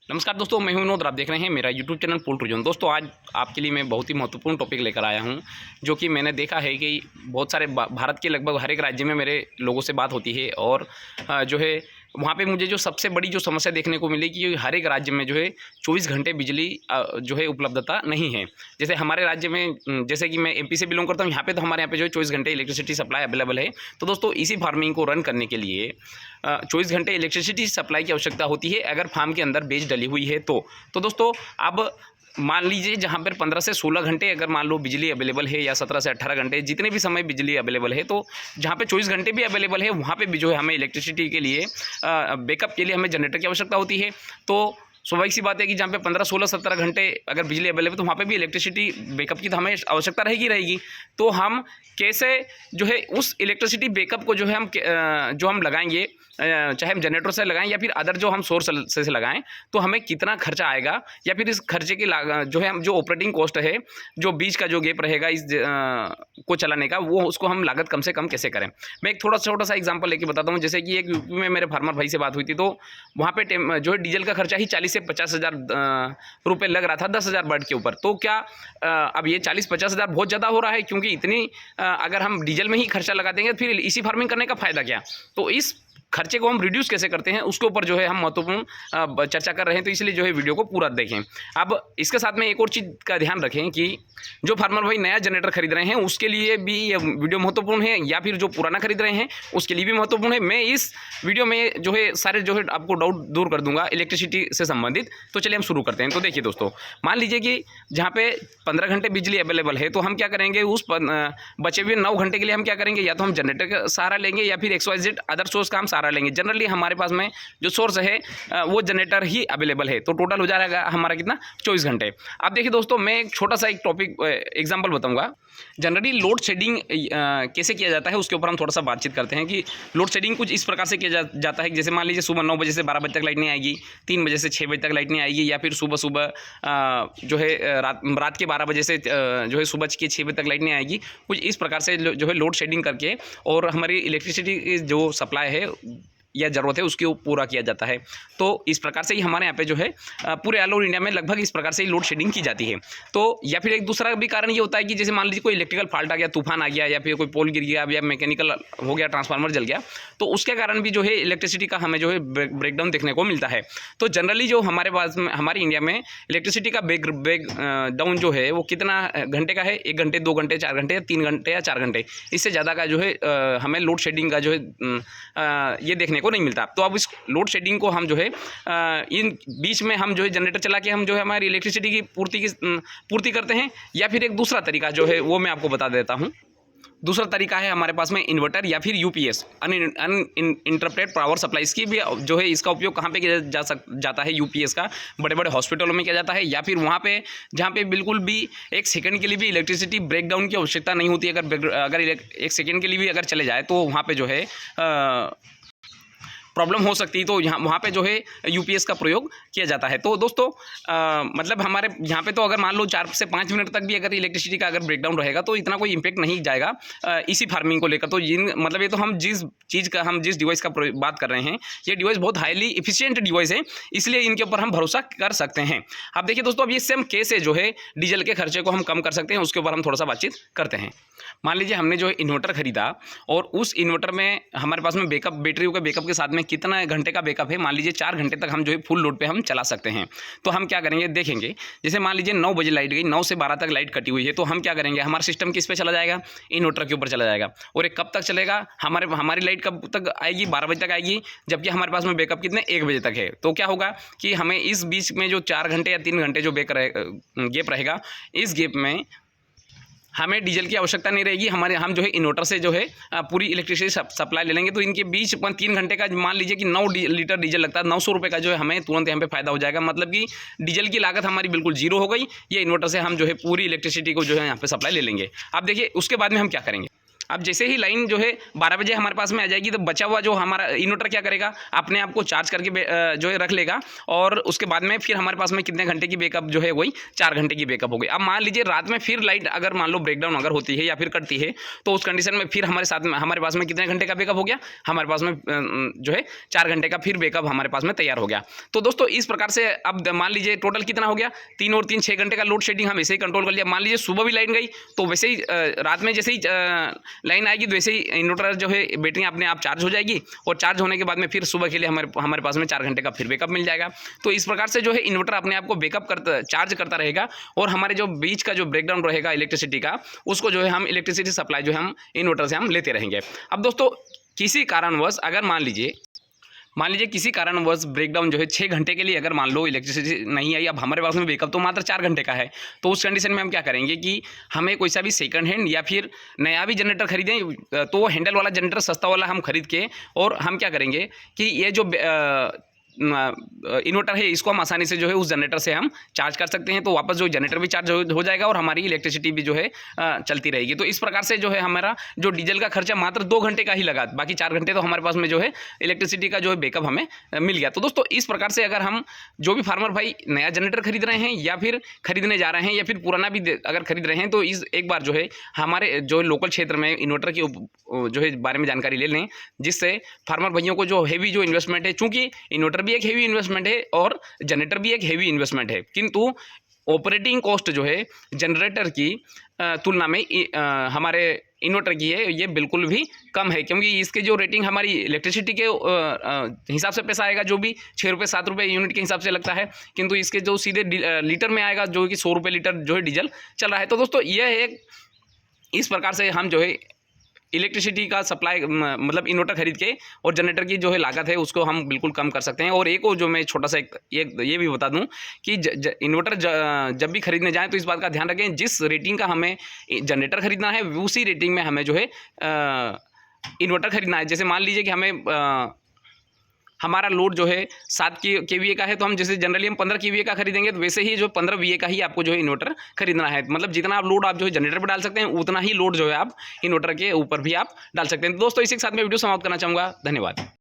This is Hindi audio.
नमस्कार दोस्तों, मैं हूं विनोद। आप देख रहे हैं मेरा यूट्यूब चैनल पोल्ट्री जोन। दोस्तों, आज आपके लिए मैं बहुत ही महत्वपूर्ण टॉपिक लेकर आया हूं, जो कि मैंने देखा है कि बहुत सारे भारत के लगभग हर एक राज्य में मेरे लोगों से बात होती है और जो है वहाँ पे मुझे जो सबसे बड़ी जो समस्या देखने को मिली कि हर एक राज्य में जो है 24 घंटे बिजली जो है उपलब्धता नहीं है। जैसे हमारे राज्य में, जैसे कि मैं एमपी से बिलोंग करता हूँ, यहाँ पे तो हमारे यहाँ पे जो है 24 घंटे इलेक्ट्रिसिटी सप्लाई अवेलेबल है। तो दोस्तों, इसी फार्मिंग को रन करने के लिए 24 घंटे इलेक्ट्रिसिटी सप्लाई की आवश्यकता होती है अगर फार्म के अंदर बेच डली हुई है तो दोस्तों, अब मान लीजिए जहाँ पर 15 से 16 घंटे अगर मान लो बिजली अवेलेबल है, या 17 से 18 घंटे, जितने भी समय बिजली अवेलेबल है, तो जहाँ पे 24 घंटे भी अवेलेबल है वहाँ पे भी जो है हमें इलेक्ट्रिसिटी के लिए बैकअप के लिए हमें जनरेटर की आवश्यकता होती है। तो स्वाभाविक सी बात है कि जहाँ पे 15, 16, 17 घंटे अगर बिजली अवेलेबल, तो वहाँ पे भी इलेक्ट्रिसिटी बैकअप की तो हमें आवश्यकता रहेगी। तो हम कैसे जो है उस इलेक्ट्रिसिटी बैकअप को जो है हम लगाएंगे, चाहे हम जनरेटर से लगाएं या फिर अदर जो हम सोर्स से लगाएं, तो हमें कितना खर्चा आएगा, या फिर इस खर्चे की जो है हम जो ऑपरेटिंग कॉस्ट है, जो बीच का जो गैप रहेगा इस को चलाने का, वो उसको हम लागत कम से कम कैसे करें। मैं एक छोटा सा एग्जांपल लेके बताता हूँ। जैसे कि एक यूपी में मेरे फार्मर भाई से बात हुई थी, तो वहाँ पे जो है डीजल का खर्चा ही 40 से 50 हज़ार रुपये लग रहा था 10,000 बर्ड के ऊपर। तो क्या अब ये 40-50 हज़ार बहुत ज़्यादा हो रहा है, क्योंकि इतनी अगर हम डीजल में ही खर्चा लगा देंगे फिर इसी फार्मिंग करने का फ़ायदा क्या। तो इस खर्चे को हम रिड्यूस कैसे करते हैं, उसके ऊपर जो है हम महत्वपूर्ण चर्चा कर रहे हैं। तो इसलिए जो है वीडियो को पूरा देखें। अब इसके साथ में एक और चीज़ का ध्यान रखें कि जो फार्मर भाई नया जनरेटर खरीद रहे हैं उसके लिए भी ये वीडियो महत्वपूर्ण है, या फिर जो पुराना खरीद रहे हैं उसके लिए भी महत्वपूर्ण है। मैं इस वीडियो में जो है सारे जो है आपको डाउट दूर कर दूंगा इलेक्ट्रिसिटी से संबंधित। तो चलिए हम शुरू करते हैं। तो देखिए दोस्तों, मान लीजिए कि जहाँ पे 15 घंटे बिजली अवेलेबल है, तो हम क्या करेंगे, उस बचे हुए 9 घंटे के लिए हम क्या करेंगे, या तो हम जनरेटर का सहारा लेंगे या फिर XYZ अदर सोर्स का हम सहारा लेंगे। जनरली हमारे पास में जो सोर्स है वो जनरेटर ही अवेलेबल है। तो टोटल हो जाएगा हमारा कितना, 24 घंटे। अब देखिए दोस्तों, मैं एक छोटा सा एक टॉपिक एग्जांपल बताऊंगा। जनरली लोड शेडिंग कैसे किया जाता है उसके ऊपर हम थोड़ा सा बातचीत करते हैं कि लोड शेडिंग कुछ इस प्रकार से किया जाता है। जैसे मान लीजिए सुबह 9 बजे से 12 बजे तक लाइट नहीं आएगी, 3 बजे से 6 बजे तक लाइट नहीं आएगी, या फिर सुबह जो है रात के 12 बजे से जो है सुबह के 6 बजे तक लाइट नहीं आएगी। कुछ इस प्रकार से जो है लोड शेडिंग करके और हमारी इलेक्ट्रिसिटी की जो सप्लाई है या ज़रूरत है उसको पूरा किया जाता है। तो इस प्रकार से ही हमारे यहाँ पे जो है पूरे ऑल ओवर इंडिया में लगभग इस प्रकार से ही लोड शेडिंग की जाती है। तो या फिर एक दूसरा भी कारण ये होता है कि जैसे मान लीजिए कोई इलेक्ट्रिकल फॉल्ट आ गया, तूफान आ गया, या फिर कोई पोल गिर गया, या मैकेनिकल हो गया, ट्रांसफार्मर जल गया, तो उसके कारण भी जो है इलेक्ट्रिसिटी का हमें जो है ब्रेकडाउन देखने को मिलता है। तो जनरली जो हमारे पास में हमारे इंडिया में इलेक्ट्रिसिटी का ब्रेक डाउन जो है वो कितना घंटे का है, 1 घंटे, 2 घंटे, 4 घंटे, या 3 घंटे या 4 घंटे, इससे ज़्यादा का जो है हमें लोड शेडिंग का जो है ये देखने को नहीं मिलता। तो अब इस लोड शेडिंग को हम जो है इन बीच में हम जो है जनरेटर चला के हम जो है हमारी इलेक्ट्रिसिटी की पूर्ति करते हैं, या फिर एक दूसरा तरीका जो है वो मैं आपको बता देता हूँ। दूसरा तरीका है हमारे पास में इन्वर्टर या फिर UPS, अनइंटरप्टेड पावर सप्लाई। इसकी भी जो है इसका उपयोग कहाँ पे किया जाता है, UPS का बड़े बड़े हॉस्पिटलों में किया जाता है, या फिर वहाँ पे जहाँ पे बिल्कुल भी 1 सेकंड के लिए भी इलेक्ट्रिसिटी ब्रेकडाउन की आवश्यकता नहीं होती। अगर 1 सेकंड के लिए भी अगर चले जाए तो वहाँ पे जो है प्रॉब्लम हो सकती है। तो वहाँ पे जो है UPS का प्रयोग किया जाता है। तो दोस्तों मतलब हमारे यहाँ पे तो अगर मान लो 4 से 5 मिनट तक भी अगर इलेक्ट्रिसिटी का अगर ब्रेकडाउन रहेगा तो इतना कोई इम्पैक्ट नहीं जाएगा इसी फार्मिंग को लेकर। तो मतलब ये तो हम जिस डिवाइस का बात कर रहे हैं, ये डिवाइस बहुत हाईली इफिशियंट डिवाइस है, इसलिए इनके ऊपर हम भरोसा कर सकते हैं। अब देखिए दोस्तों, अब ये सेम केस है जो है डीजल के खर्चे को हम कम कर सकते हैं, उसके ऊपर हम थोड़ा सा बातचीत करते हैं। मान लीजिए हमने जो है इन्वर्टर खरीदा और उस इन्वर्टर में हमारे पास में बैकअप, बैटरियों के बैकअप के साथ में कितना घंटे का बैकअप है, मान लीजिए 4 घंटे तक हम जो है फुल लोड पे हम चला सकते हैं। तो हम क्या करेंगे, देखेंगे जैसे मान लीजिए 9 बजे लाइट गई, 9 से 12 तक लाइट कटी हुई है, तो हम क्या करेंगे, हमारा सिस्टम किस पे चला जाएगा, इन्वर्टर के ऊपर चला जाएगा। और ये कब तक चलेगा, हमारी लाइट कब तक आएगी, 12 बजे तक आएगी, जबकि हमारे पास में बैकअप कितने 1 बजे तक है। तो क्या होगा कि हमें इस बीच में जो 4 घंटे या 3 घंटे जो गैप रहेगा, इस गैप में हमें डीजल की आवश्यकता नहीं रहेगी। हम जो है इन्वर्टर से जो है पूरी इलेक्ट्रिसिटी सप्लाई ले लेंगे। तो इनके बीच 3 घंटे का मान लीजिए कि 9 लीटर डीजल लगता है, 900 रुपये का जो है हमें तुरंत यहाँ पे फायदा हो जाएगा। मतलब कि डीजल की लागत हमारी बिल्कुल जीरो हो गई। ये इन्वर्टर से हम जो है पूरी इलेक्ट्रिसिटी को जो है यहाँ पे सप्लाई ले लेंगे। अब देखिए उसके बाद में हम क्या करेंगे। अब जैसे ही लाइन जो है 12 बजे हमारे पास में आ जाएगी, तो बचा हुआ जो हमारा इन्वर्टर क्या करेगा, अपने आप को चार्ज करके जो है रख लेगा, और उसके बाद में फिर हमारे पास में कितने घंटे की बैकअप जो है वही 4 घंटे की बैकअप हो गई। अब मान लीजिए रात में फिर लाइट अगर मान लो ब्रेकडाउन अगर होती है या फिर कटती है, तो उस कंडीशन में फिर हमारे पास में कितने घंटे का बैकअप हो गया, हमारे पास में जो है 4 घंटे का फिर बैकअप हमारे पास में तैयार हो गया। तो दोस्तों इस प्रकार से अब मान लीजिए टोटल कितना हो गया, 3 और 3 6 घंटे का लोड शेडिंग हम ऐसे ही कंट्रोल कर लिया। मान लीजिए सुबह भी लाइन गई तो वैसे ही रात में जैसे ही लाइन आएगी तो वैसे ही इन्वर्टर जो है बैटरियाँ अपने आप चार्ज हो जाएगी, और चार्ज होने के बाद में फिर सुबह के लिए हमारे पास में 4 घंटे का फिर बैकअप मिल जाएगा। तो इस प्रकार से जो है इन्वर्टर अपने आप को बैकअप चार्ज करता रहेगा, और हमारे जो बीच का जो ब्रेकडाउन रहेगा इलेक्ट्रिसिटी का, उसको जो है हम इलेक्ट्रिसिटी सप्लाई जो है हम इन्वर्टर से हम लेते रहेंगे। अब दोस्तों किसी कारणवश अगर मान लीजिए किसी कारणवश ब्रेकडाउन जो है 6 घंटे के लिए अगर मान लो इलेक्ट्रिसिटी नहीं आई, अब हमारे पास में बैकअप तो मात्र 4 घंटे का है, तो उस कंडीशन में हम क्या करेंगे कि हमें कोई सा भी सेकंड हैंड या फिर नया भी जनरेटर खरीदें, तो वो हैंडल वाला जनरेटर सस्ता वाला हम खरीद के, और हम क्या करेंगे कि ये जो इन्वर्टर है इसको हम आसानी से जो है उस जनरेटर से हम चार्ज कर सकते हैं, तो वापस जो जनरेटर भी चार्ज हो जाएगा और हमारी इलेक्ट्रिसिटी भी जो है चलती रहेगी। तो इस प्रकार से जो है हमारा जो डीजल का खर्चा मात्र 2 घंटे का ही लगा, बाकी 4 घंटे तो हमारे पास में जो है इलेक्ट्रिसिटी का जो है बैकअप हमें मिल गया। तो दोस्तों इस प्रकार से अगर हम जो भी फार्मर भाई नया जनरेटर खरीद रहे हैं या फिर खरीदने जा रहे हैं या फिर पुराना भी अगर खरीद रहे हैं, तो इस एक बार जो है हमारे जो लोकल क्षेत्र में इन्वर्टर की जो है बारे में जानकारी ले लें, जिससे फार्मर भाइयों को जो हैवी जो इन्वेस्टमेंट है, चूँकि इन्वर्टर भी एक हेवी इन्वेस्टमेंट है और जनरेटर भी एक हेवी इन्वेस्टमेंट है, किंतु ऑपरेटिंग कॉस्ट जो है जनरेटर की तुलना में हमारे इन्वर्टर की है ये बिल्कुल भी कम है, क्योंकि इसके जो रेटिंग हमारी इलेक्ट्रिसिटी के हिसाब से पैसा आएगा, जो भी 6 रुपये 7 रुपये यूनिट के हिसाब से लगता है, किंतु इसके जो सीधे लीटर में आएगा जो कि 100 रुपये लीटर जो है डीजल चल रहा है। तो दोस्तों यह एक इस प्रकार से हम जो है इलेक्ट्रिसिटी का सप्लाई मतलब इन्वर्टर खरीद के और जनरेटर की जो है लागत है उसको हम बिल्कुल कम कर सकते हैं। और एक और जो मैं छोटा सा ये भी बता दूं कि इन्वर्टर जब भी खरीदने जाएं तो इस बात का ध्यान रखें, जिस रेटिंग का हमें जनरेटर खरीदना है उसी रेटिंग में हमें जो है इन्वर्टर खरीदना है। जैसे मान लीजिए कि हमें हमारा लोड जो है 7 केवीए का है, तो हम जैसे जनरली हम 15 केवीए का खरीदेंगे, तो वैसे ही जो 15 वीए का ही आपको जो है इन्वर्टर खरीदना है। मतलब जितना आप लोड आप जो है जनरेटर पर डाल सकते हैं उतना ही लोड जो है आप इन्वर्टर के ऊपर भी आप डाल सकते हैं। तो दोस्तों इसी के साथ मैं वीडियो समाप्त करना चाहूँगा। धन्यवाद।